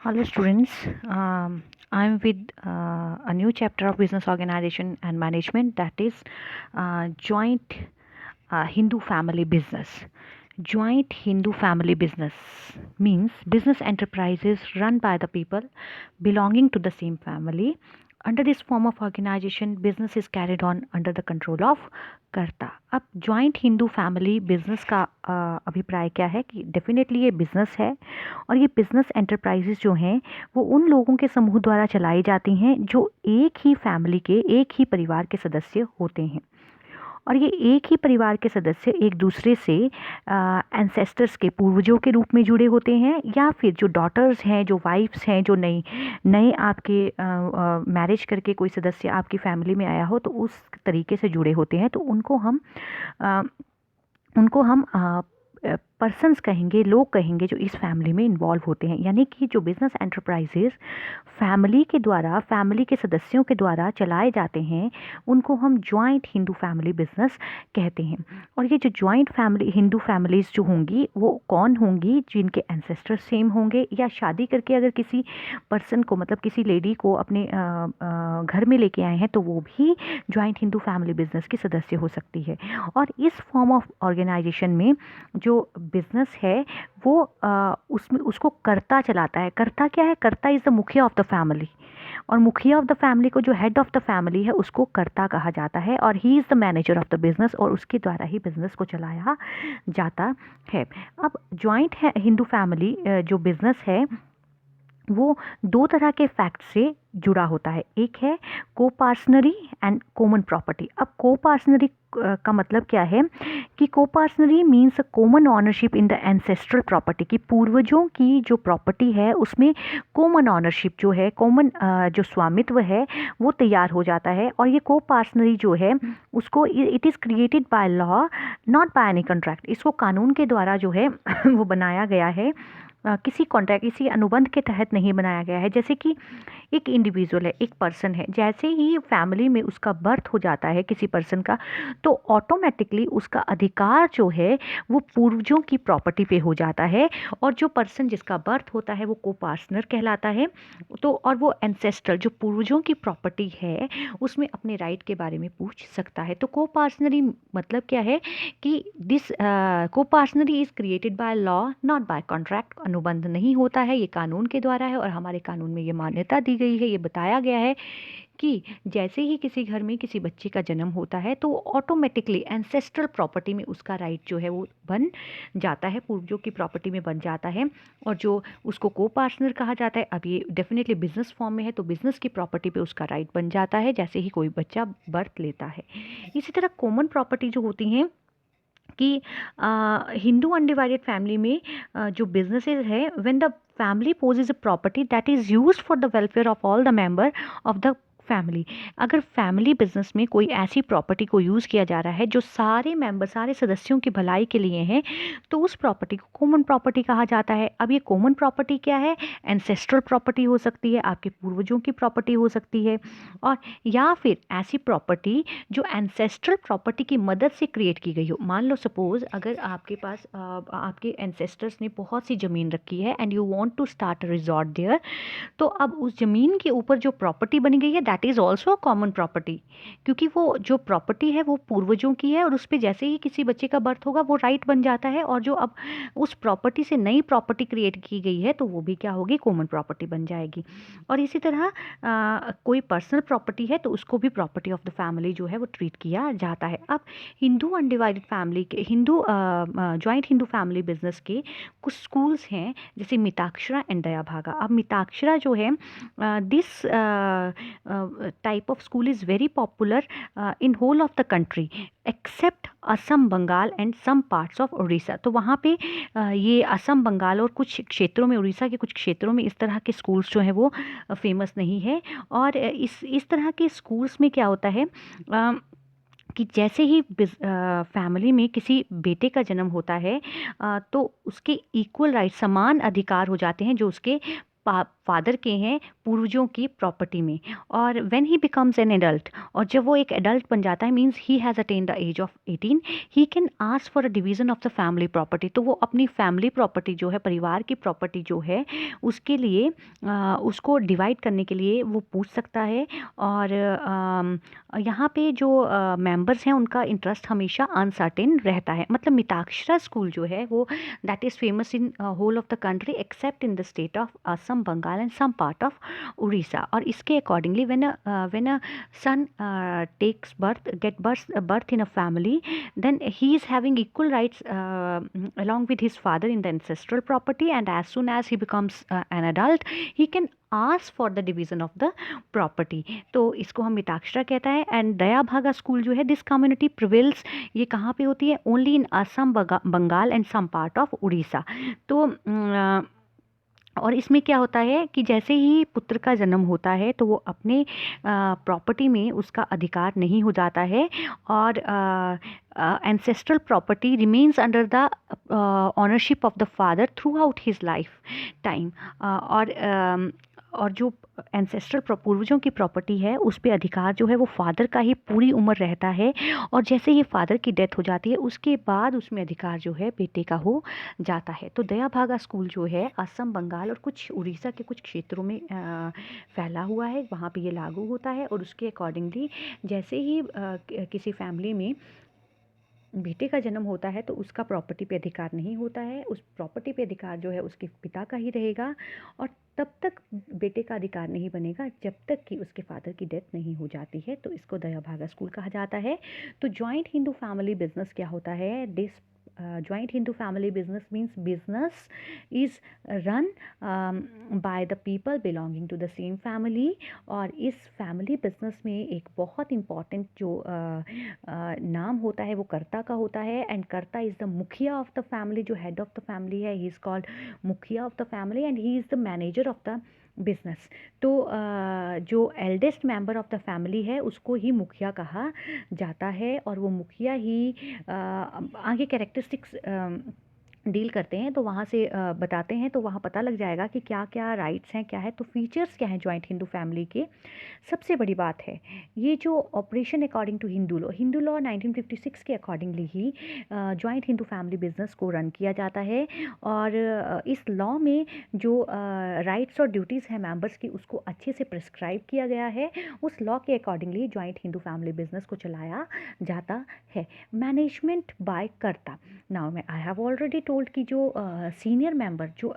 Hello, students. I'm with a new chapter of business organization and management, that is joint Hindu family business. Joint Hindu family business means business enterprises run by the people belonging to the same family. Under this form of organization, business is carried on under the control of करता। अब joint Hindu family business का अभिप्राय क्या है कि definitely ये business है और ये बिजनेस एंटरप्राइजेस जो हैं वो उन लोगों के समूह द्वारा चलाई जाती हैं जो एक ही फैमिली के, एक ही परिवार के सदस्य होते हैं। और ये एक ही परिवार के सदस्य एक दूसरे से एंसेस्टर्स के, पूर्वजों के रूप में जुड़े होते हैं, या फिर जो डॉटर्स हैं, जो वाइफ्स हैं, जो नई नए आपके मैरिज करके कोई सदस्य आपकी फैमिली में आया हो तो उस तरीके से जुड़े होते हैं। तो उनको हम पर्सन्स कहेंगे, लोग कहेंगे जो इस फैमिली में इन्वॉल्व होते हैं। यानी कि जो बिजनेस एंटरप्राइजेस फैमिली के द्वारा, फैमिली के सदस्यों के द्वारा चलाए जाते हैं, उनको हम जॉइंट हिंदू फैमिली बिजनेस कहते हैं। और ये जो जॉइंट फैमिली हिंदू फैमिलीज़ जो होंगी वो कौन होंगी? जिनके एंसेस्टर सेम होंगे, या शादी करके अगर किसी पर्सन को, मतलब किसी लेडी को अपने घर में लेके आए हैं तो वो भी जॉइंट हिंदू फैमिली बिजनेस की सदस्य हो सकती है। और इस फॉर्म ऑफ ऑर्गेनाइजेशन में जो बिजनेस है वो उसमें उसको कर्ता चलाता है। कर्ता क्या है? कर्ता is the mukhiya of the family, और मुखिया ऑफ द फैमिली को, जो हेड ऑफ द फैमिली है, उसको कर्ता कहा जाता है, और ही is the manager of the business, और उसके द्वारा ही बिजनेस को चलाया जाता है। अब जॉइंट है हिंदू फैमिली जो बिजनेस है वो दो तरह के फैक्ट से जुड़ा होता है। एक है को पार्सनरी एंड कॉमन प्रॉपर्टी। अब को पार्सनरी का मतलब क्या है कि coparcenary means common ownership in the ancestral property, की पूर्वजों की जो प्रॉपर्टी है उसमें कॉमन ऑनरशिप जो है, कॉमन जो स्वामित्व है वो तैयार हो जाता है। और ये को पार्सनरी जो है उसको it is created by law, not by any contract. इसको कानून के द्वारा जो है वो बनाया गया है, किसी कॉन्ट्रैक्ट, किसी अनुबंध के तहत नहीं बनाया गया है। जैसे कि एक इंडिविजुअल है, एक पर्सन है, जैसे ही फैमिली में उसका बर्थ हो जाता है किसी पर्सन का, तो ऑटोमेटिकली उसका अधिकार जो है वो पूर्वजों की प्रॉपर्टी पे हो जाता है, और जो पर्सन जिसका बर्थ होता है वो को पार्सनर कहलाता है। तो और वो एंसेस्ट्रल, जो पूर्वजों की प्रॉपर्टी है, उसमें अपने राइट के बारे में पूछ सकता है। तो को पार्सनरी मतलब क्या है कि this coparcenary is created by law, not by contract. अनुबंध नहीं होता है, ये कानून के द्वारा है, और हमारे कानून में ये मान्यता दी गई है, ये बताया गया है कि जैसे ही किसी घर में किसी बच्चे का जन्म होता है तो ऑटोमेटिकली एंसेस्ट्रल प्रॉपर्टी में उसका राइट जो है वो बन जाता है, पूर्वजों की प्रॉपर्टी में बन जाता है, और जो उसको को पार्टनर कहा जाता है। अब ये डेफिनेटली बिजनेस फॉर्म में है तो बिजनेस की प्रॉपर्टी पे उसका राइट बन जाता है जैसे ही कोई बच्चा बर्थ लेता है। इसी तरह कॉमन प्रॉपर्टी जो होती हैं कि हिंदू अनडिवाइडेड फैमिली में जो बिजनेसेस है, when the family possess a property that is used for the welfare of all the member of the family. अगर फैमिली बिजनेस में कोई ऐसी प्रॉपर्टी को यूज़ किया जा रहा है जो सारे मेंबर, सारे सदस्यों की भलाई के लिए हैं, तो उस प्रॉपर्टी को कॉमन प्रॉपर्टी कहा जाता है। अब ये कॉमन प्रॉपर्टी क्या है? एंसेस्ट्रल प्रॉपर्टी हो सकती है, आपके पूर्वजों की प्रॉपर्टी हो सकती है, और या फिर ऐसी प्रॉपर्टी जो एंसेस्ट्रल प्रॉपर्टी की मदद से क्रिएट की गई हो। मान लो सपोज अगर आपके पास आपके एंसेस्टर्स ने बहुत सी ज़मीन रखी है and you want to start a resort there, तो अब उस ज़मीन के ऊपर जो प्रॉपर्टी बनी गई है that is also a common property, क्योंकि वो जो प्रॉपर्टी है वो पूर्वजों की है, और उस पर जैसे ही किसी बच्चे का बर्थ होगा वो राइट बन जाता है, और जो अब उस प्रॉपर्टी से नई प्रॉपर्टी क्रिएट की गई है तो वो भी क्या होगी? कॉमन प्रॉपर्टी बन जाएगी। और इसी तरह कोई पर्सनल प्रॉपर्टी है तो उसको भी प्रॉपर्टी ऑफ द फैमिली जो है वो ट्रीट किया जाता है। अब हिंदू अनडिवाइडेड फैमिली के, Hindu joint Hindu family business के कुछ स्कूल्स हैं, जैसे मिताक्षरा एंड दया भागा। अब मिताक्षरा जो है, this type of school is very popular in whole of the country except Assam, Bengal and some parts of Orissa. तो वहाँ पे ये असम, बंगाल और कुछ क्षेत्रों में, उड़ीसा के कुछ क्षेत्रों में इस तरह के स्कूल्स जो हैं वो फेमस नहीं है। और इस तरह के स्कूल्स में क्या होता है कि जैसे ही फैमिली में किसी बेटे का जन्म होता है तो उसके इक्वल राइट, समान अधिकार हो जाते हैं जो उसके फादर के हैं पूर्वजों की प्रॉपर्टी में। और when he becomes an adult, और जब वो एक एडल्ट बन जाता है, means he has attain the age of 18, he can ask for a division of the family property. तो वो अपनी फैमिली प्रॉपर्टी जो है, परिवार की प्रॉपर्टी जो है, उसके लिए उसको डिवाइड करने के लिए वो पूछ सकता है। और यहाँ पे जो मेंबर्स हैं उनका इंटरेस्ट हमेशा अनसर्टेन रहता है। मतलब मिताक्षरा स्कूल जो है वो that is famous in whole of the country except in the state of Assam, Bengal and some part of Orissa. और इसके accordingly when a son takes birth get birth in a family, then he is having equal rights along with his father in the ancestral property, and as soon as he becomes an adult, he can ask for the division of the property। तो इसको हम मिताक्षरा कहता है। And दया भागा school जो है, this community prevails, ये कहाँ पे होती है? Only in Assam, Bengal and some part of Orissa. तो और इसमें क्या होता है कि जैसे ही पुत्र का जन्म होता है तो वो अपने प्रॉपर्टी में उसका अधिकार नहीं हो जाता है, और ancestral property remains under the ownership of the father through out his life time. और जो एंसेस्ट्रल पूर्वजों की प्रॉपर्टी है उस पे अधिकार जो है वो फादर का ही पूरी उम्र रहता है। और जैसे ही फादर की डेथ हो जाती है उसके बाद उसमें अधिकार जो है बेटे का हो जाता है। तो दया भागा स्कूल जो है असम, बंगाल और कुछ उड़ीसा के कुछ क्षेत्रों में फैला हुआ है, वहाँ पे ये लागू होता है। और उसके अकॉर्डिंगली जैसे ही किसी फैमिली में बेटे का जन्म होता है तो उसका प्रॉपर्टी पे अधिकार नहीं होता है, उस प्रॉपर्टी पे अधिकार जो है उसके पिता का ही रहेगा। और तब तक बेटे का अधिकार नहीं बनेगा जब तक कि उसके फादर की डेथ नहीं हो जाती है। तो इसको दया भागा स्कूल कहा जाता है। तो जॉइंट हिंदू फैमिली बिजनेस क्या होता है? This joint Hindu family business means business is run by the people belonging to the same family। और इस फैमिली बिजनेस में एक बहुत इम्पॉर्टेंट जो नाम होता है वो कर्ता का होता है। एंड कर्ता is the mukhiya of the family, जो हेड ऑफ द फैमिली है, ही इज़ कॉल्ड मुखिया of the family and he is the manager of the business. तो जो eldest member of the family है उसको ही मुखिया कहा जाता है। और वो मुखिया ही आगे कैरेक्टरिस्टिक्स डील करते हैं तो वहाँ से बताते हैं, तो वहाँ पता लग जाएगा कि क्या क्या राइट्स हैं, क्या है। तो फीचर्स क्या हैं जॉइंट हिंदू फैमिली के? सबसे बड़ी बात है ये जो operation according to Hindu law 1956 के अकॉर्डिंगली ही जॉइंट हिंदू फैमिली बिजनेस को रन किया जाता है। और इस लॉ में जो राइट्स और ड्यूटीज़ हैं मेंबर्स की उसको अच्छे से प्रिस्क्राइब किया गया है। उस लॉ के accordingly joint Hindu family business को चलाया जाता है। मैनेजमेंट बाय कर्ता। नाउ मैं आई हैव ऑलरेडी टोल्ड कि जो सीनियर मेंबर, जो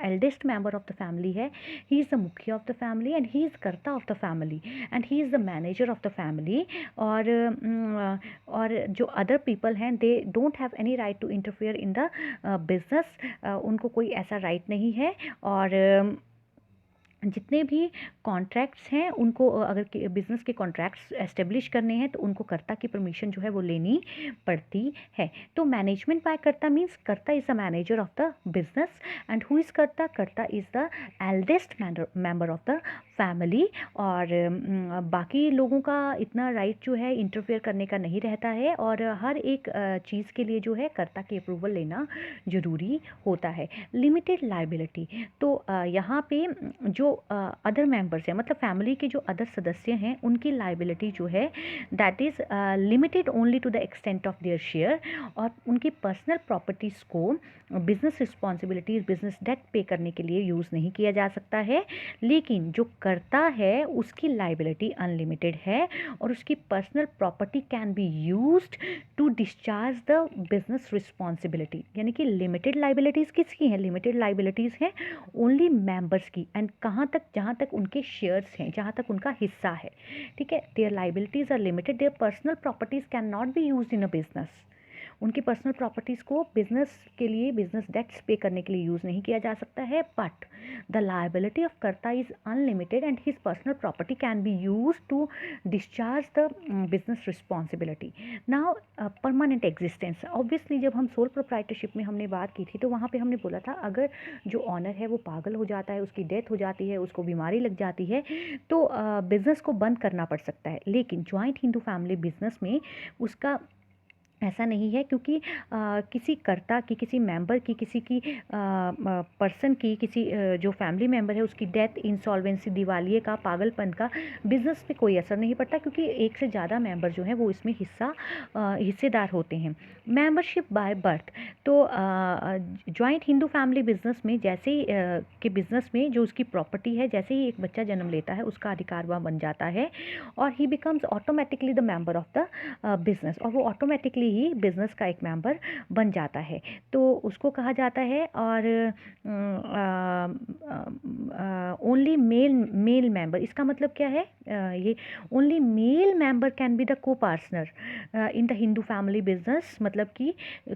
eldest member of the family है, he is the mukhiya of the family and he is karta of the family and he is the manager of the family. और जो other people हैं they don't have any right to interfere in the business, उनको कोई ऐसा right नहीं है। और जितने भी कॉन्ट्रैक्ट्स हैं उनको अगर बिज़नेस के कॉन्ट्रैक्ट्स एस्टेब्लिश करने हैं तो उनको कर्ता की परमिशन जो है वो लेनी पड़ती है। तो मैनेजमेंट बाय कर्ता मीन्स कर्ता is the manager of the business and who is कर्ता? कर्ता is the eldest member of the family. और बाकी लोगों का इतना राइट जो है इंटरफेयर करने का नहीं रहता है। और हर एक चीज़ के लिए जो है कर्ता की अप्रूवल लेना ज़रूरी होता है। Limited liability. तो यहाँ पे जो अदर मेंबर्स हैं, मतलब फैमिली के जो अदर सदस्य हैं, उनकी लाइबिलिटी जो है that is limited only to the extent of their share. और उनकी पर्सनल प्रॉपर्टीज़ को बिजनेस रिस्पॉन्सिबिलिटीज़, बिजनेस डेट पे करने के लिए यूज़ नहीं किया जा सकता है। लेकिन जो कर्ता है उसकी लाइबिलिटी अनलिमिटेड है और उसकी personal property can be used to discharge the business responsibility. यानी कि लिमिटेड लाइबिलिटीज़ किसकी हैं? लिमिटेड लाइबिलिटीज़ हैं ओनली मेंबर्स की। एंड कहाँ तक? जहाँ तक उनके शेयर्स हैं, जहाँ तक उनका हिस्सा है, ठीक है। Their liabilities are limited, their personal properties can not be used in a business. उनकी पर्सनल प्रॉपर्टीज़ को बिजनेस के लिए, बिजनेस डेट्स पे करने के लिए यूज़ नहीं किया जा सकता है। But the liability of karta is unlimited and his personal property can be use to discharge the business responsibility. Now permanent existence. Obviously जब हम सोल प्रोप्राइटरशिप में हमने बात की थी तो वहाँ पे हमने बोला था अगर जो ऑनर है वो पागल हो जाता है, उसकी डेथ हो जाती है, उसको बीमारी लग जाती है तो बिज़नेस को बंद करना पड़ सकता है। लेकिन जॉइंट हिंदू फैमिली बिजनेस में उसका ऐसा नहीं है, क्योंकि किसी कर्ता की, किसी मेंबर की, किसी की पर्सन की, किसी जो फैमिली मेंबर है उसकी डेथ, इंसॉल्वेंसी, दिवालिये का, पागलपन का बिजनेस पे कोई असर नहीं पड़ता, क्योंकि एक से ज़्यादा मेंबर जो हैं वो इसमें हिस्सेदार होते हैं। मेंबरशिप बाय बर्थ, तो जॉइंट हिंदू फैमिली बिजनेस में जैसे ही के बिजनेस में जो उसकी प्रॉपर्टी है, जैसे ही एक बच्चा जन्म लेता है उसका अधिकार वहाँ बन जाता है और ही becomes automatically the member of the business, और वो ऑटोमेटिकली ही बिजनेस का एक मेंबर बन जाता है। तो उसको कहा जाता है, और ओनली मेल मेंबर, इसका मतलब क्या है? ये only male member can be the co partner in the Hindu family business, मतलब कि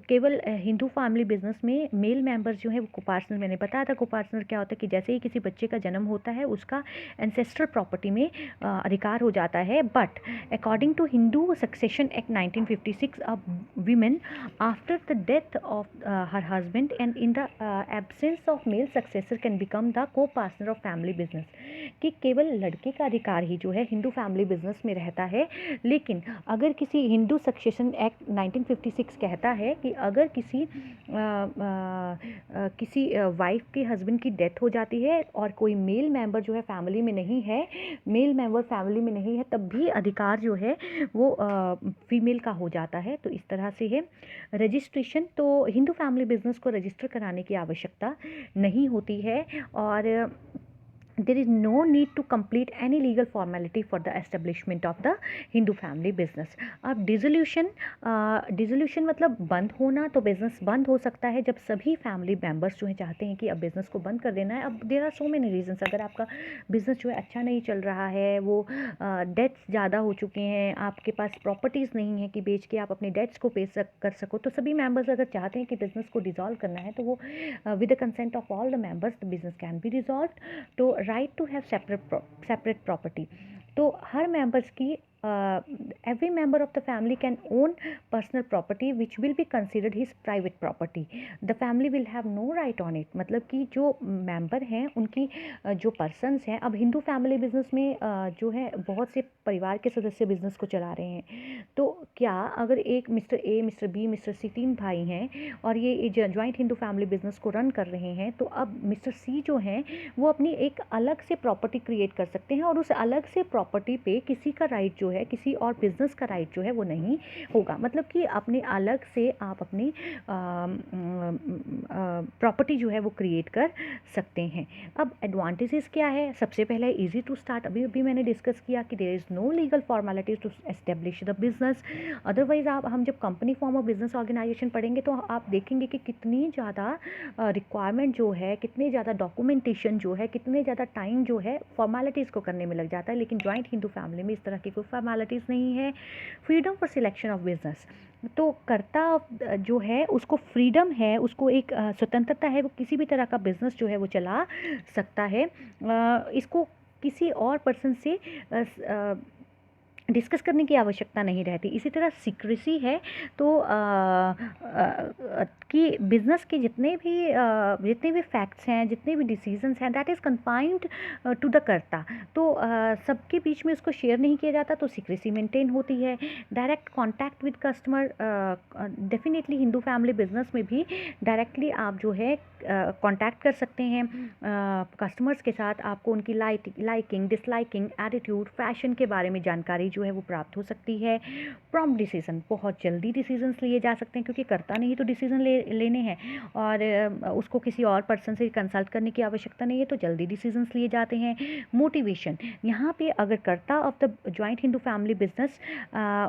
केवल हिंदू फैमिली बिजनेस में मेल मेंबर जो है वो को पार्टनर, मैंने बताया था को पार्टनर क्या होता है कि जैसे ही किसी बच्चे का जन्म होता है उसका एंसेस्ट्रल प्रॉपर्टी में अधिकार हो जाता है। But according to Hindu succession act 1956, a women after the death of her husband and in the absence of male successor can become the co-partner of family business, कि केवल लड़के का अधिकार ही जो है हिंदू फैमिली बिजनेस में रहता है। लेकिन अगर किसी हिंदू सक्सेशन एक्ट 1956 कहता है कि अगर किसी वाइफ के हस्बैंड की डेथ हो जाती है और कोई मेल मेंबर जो है फैमिली में नहीं है, मेल मेंबर फैमिली में नहीं है, तब भी अधिकार जो है वो फीमेल का हो जाता है। तो इस तरह से है रजिस्ट्रेशन, तो हिंदू फैमिली बिजनेस को रजिस्टर कराने की आवश्यकता नहीं होती है, और there is no need to complete any legal formality for the establishment of the Hindu family business। अब डिसोल्यूशन मतलब बंद होना, तो बिज़नेस बंद हो सकता है जब सभी फैमिली मेम्बर्स जो हैं चाहते हैं कि अब बिज़नेस को बंद कर देना है। अब there are so many reasons, अगर आपका बिज़नेस जो है अच्छा नहीं चल रहा है, वो डेट्स ज़्यादा हो चुके हैं, आपके पास प्रॉपर्टीज़ नहीं है कि बेच के आप अपने डेट्स को पे कर सको, तो सभी मेम्बर्स अगर चाहते हैं कि बिज़नेस को डिज़ोल्व करना है तो वो with the consent of all the members the business can be dissolve. तो right to have separate property, तो हर मेंबर्स की every member of the family can own personal property which will be considered his private property, the family will have no right on it। मतलब कि जो member हैं उनकी जो persons हैं, अब हिंदू फैमिली बिजनेस में जो है बहुत से परिवार के सदस्य बिजनेस को चला रहे हैं, तो क्या अगर एक mister A, mister B, mister C, 3 भाई हैं और ये जॉइंट हिंदू फैमिली बिजनेस को रन कर रहे हैं, तो अब मिस्टर सी जो हैं वो अपनी एक अलग से प्रॉपर्टी क्रिएट कर सकते हैं, और उस अलग से प्रॉपर्टी पे किसी का राइट जो है, किसी और बिजनेस का राइट जो है वो नहीं होगा। मतलब कि अपने अलग से आप अपनी प्रॉपर्टी जो है वो क्रिएट कर सकते हैं। अब एडवांटेजेस क्या है? सबसे पहले इजी टू स्टार्ट, अभी मैंने डिस्कस किया कि there is no legal formalities to establish the business. Otherwise हम जब company form of business organisation पढ़ेंगे तो आप देखेंगे कि कितनी ज़्यादा रिक्वायरमेंट जो है, कितने ज़्यादा डॉक्यूमेंटेशन जो है, कितने ज़्यादा टाइम जो है फॉर्मेलिटीज़ को करने में लग जाता है। लेकिन जॉइंट हिंदू फैमिली में इस तरह की कोई फॉर्मेलिटीज़ नहीं है। Freedom for selection of business, तो कर्ता जो है उसको फ्रीडम है, उसको एक स्वतंत्रता है, वो किसी भी तरह का बिजनेस जो है वो चला सकता है। इसको किसी और पर्सन से डिस्कस करने की आवश्यकता नहीं रहती। इसी तरह सीक्रेसी है, तो कि बिज़नेस के जितने भी फैक्ट्स हैं, जितने भी डिसीजंस हैं, that is confined to the karta, तो सबके बीच में उसको शेयर नहीं किया जाता, तो सीक्रेसी मेंटेन होती है। Direct contact with customer, definitely Hindu family business में भी डायरेक्टली आप जो है कांटेक्ट कर सकते हैं कस्टमर्स के साथ। आपको उनकी लाइकिंग, डिसलाइकिंग, एटीट्यूड, फैशन के बारे में जानकारी जो है वो प्राप्त हो सकती है। प्रॉम्प्ट डिसीजन, बहुत जल्दी डिसीजंस लिए जा सकते हैं, क्योंकि कर्ता ने ही तो डिसीजन लेने हैं, और उसको किसी और पर्सन से कंसल्ट करने की आवश्यकता नहीं है, तो जल्दी डिसीजंस लिए जाते हैं। मोटिवेशन, यहाँ पे अगर कर्ता of the joint Hindu family business,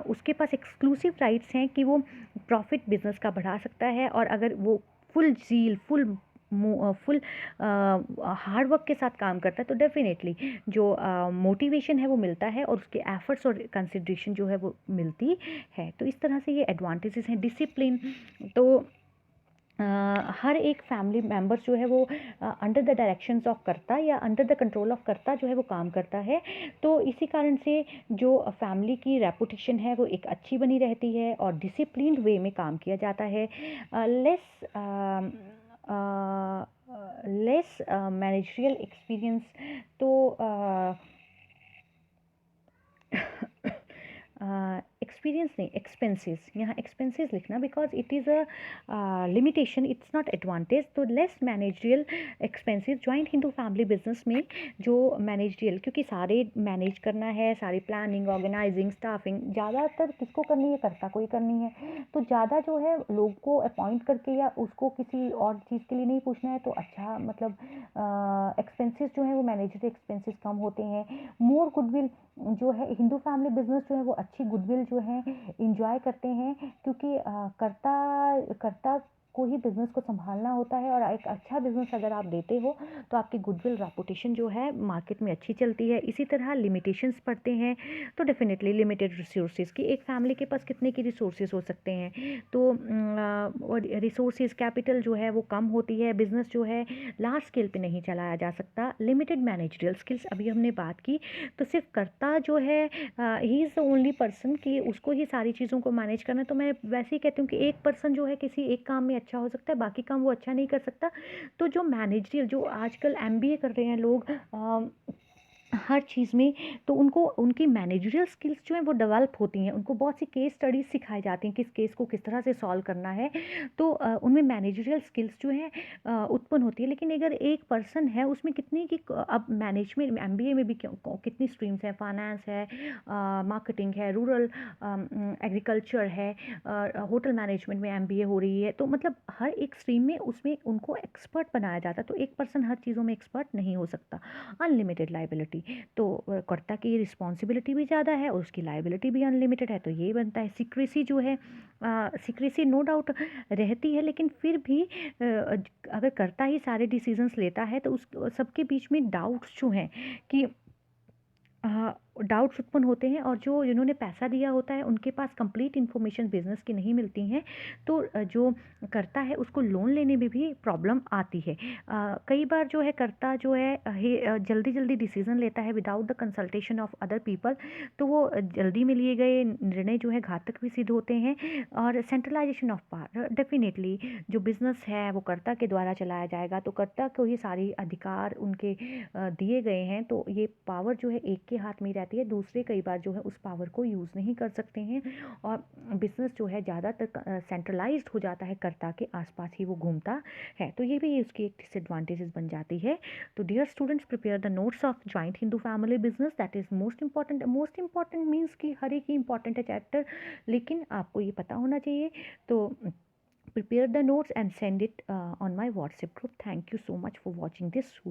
उसके पास एक्सक्लूसिव राइट्स हैं कि वो प्रॉफिट बिजनेस का बढ़ा सकता है, और अगर वो फुल जील, फुल हार्ड वर्क के साथ काम करता है, तो डेफिनेटली जो मोटिवेशन है वो मिलता है, और उसके एफर्ट्स और कंसिडरेशन जो है वो मिलती है। तो इस तरह से ये एडवांटेजेस हैं। डिसिप्लिन, तो हर एक फैमिली मेम्बर जो है वो अंडर द डायरेक्शंस ऑफ कर्ता या अंडर द कंट्रोल ऑफ कर्ता जो है वो काम करता है, तो इसी कारण से जो फैमिली की रेपुटेशन है वो एक अच्छी बनी रहती है, और डिसिप्लिन्ड वे में काम किया जाता है। लेस मैनेजरियल एक्सपीरियंस, तो एक्सपीरियंस नहीं, एक्सपेंसेस, यहाँ एक्सपेंसेस लिखना, because it is a limitation, it's not advantage. तो less managerial expenses joint Hindu family business में जो मैनेजरियल, क्योंकि सारे मैनेज करना है, सारी प्लानिंग, ऑर्गेनाइजिंग, स्टाफिंग ज़्यादातर किसको करनी है, कर्ता को ही करनी है। तो ज़्यादा जो है लोग को अपॉइंट करके या उसको किसी और चीज़ के लिए नहीं पूछना है, तो अच्छा मतलब एक्सपेंसेस जो है वो मैनेजरी एक्सपेंसेस कम होते हैं। मोर गुडविल जो है हिंदू फैमिली बिजनेस जो है वो अच्छी गुडविल जो है इंजॉय करते हैं, क्योंकि कर्ता कर्ता को ही बिजनेस को संभालना होता है, और एक अच्छा बिजनेस अगर आप देते हो तो आपकी गुडविल रेपुटेशन जो है मार्केट में अच्छी चलती है। इसी तरह लिमिटेशंस पड़ते हैं, तो डेफिनेटली लिमिटेड रिसोर्सेज की, एक फैमिली के पास कितने की रिसोर्सेज हो सकते हैं, तो और रिसोर्सेज कैपिटल जो है वो कम होती है, बिजनेस जो है लार्ज स्केल पे नहीं चलाया जा सकता। लिमिटेड मैनेजरियल स्किल्स अभी हमने बात की, तो सिर्फ कर्ता जो है he is the only person कि उसको ही सारी चीज़ों को मैनेज करना है। तो मैं वैसे ही कहती हूँ कि एक पर्सन जो है किसी एक काम में अच्छा हो सकता है, बाकी काम वो अच्छा नहीं कर सकता। तो जो मैनेजरियल, जो आजकल एमबीए कर रहे हैं लोग हर चीज़ में, तो उनको उनकी मैनेजरियल स्किल्स जो हैं वो डेवलप होती हैं, उनको बहुत सी केस स्टडीज़ सिखाई जाती हैं, किस केस को किस तरह से सॉल्व करना है। तो उनमें मैनेजरियल स्किल्स जो हैं उत्पन्न होती है। लेकिन अगर एक पर्सन है उसमें कितनी की अब मैनेजमेंट एमबीए में भी कितनी स्ट्रीम्स हैं, फाइनेंस है, मार्केटिंग है, रूरल एग्रीकल्चर है, होटल मैनेजमेंट में एमबीए हो रही है, तो मतलब हर एक स्ट्रीम में उसमें उनको एक्सपर्ट बनाया जाता है। तो एक पर्सन हर चीज़ों में एक्सपर्ट नहीं हो सकता। अनलिमिटेड लाइबिलिटी, तो कर्ता की रिस्पॉन्सिबिलिटी भी ज़्यादा है और उसकी लाइबिलिटी भी अनलिमिटेड है, तो ये बनता है। सीक्रेसी जो है, सीक्रेसी नो डाउट रहती है, लेकिन फिर भी अगर कर्ता ही सारे डिसीजंस लेता है तो उस सबके बीच में डाउट्स जो हैं कि डाउट्स उत्पन्न होते हैं, और जो जिन्होंने पैसा दिया होता है उनके पास कंप्लीट इन्फॉर्मेशन बिजनेस की नहीं मिलती हैं, तो जो करता है उसको लोन लेने में भी प्रॉब्लम आती है। कई बार जो है करता जो है जल्दी जल्दी डिसीजन लेता है without the consultation of other people, तो वो जल्दी में लिए गए निर्णय जो है घातक भी सिद्ध होते हैं। और सेंट्रलाइजेशन ऑफ पावर, डेफिनेटली जो बिजनेस है वो कर्ता के द्वारा चलाया जाएगा, तो कर्ता को ही सारी अधिकार उनके दिए गए हैं, तो ये पावर जो है एक के हाथ में ही रहती है, दूसरे कई बार जो है उस पावर को यूज़ नहीं कर सकते हैं, और बिजनेस जो है ज़्यादातर सेंट्रलाइज्ड हो जाता है, कर्ता के आसपास ही वो घूमता है, तो ये भी उसकी एक डिसएडवांटेजेस बन जाती है। तो dear students, prepare the notes of joint Hindu family business, that is most important. Most important means कि हर एक ही इंपॉर्टेंट है चैप्टर, लेकिन आपको ये पता होना चाहिए। तो prepare the notes and send it on my WhatsApp group. Thank you so much for watching this video.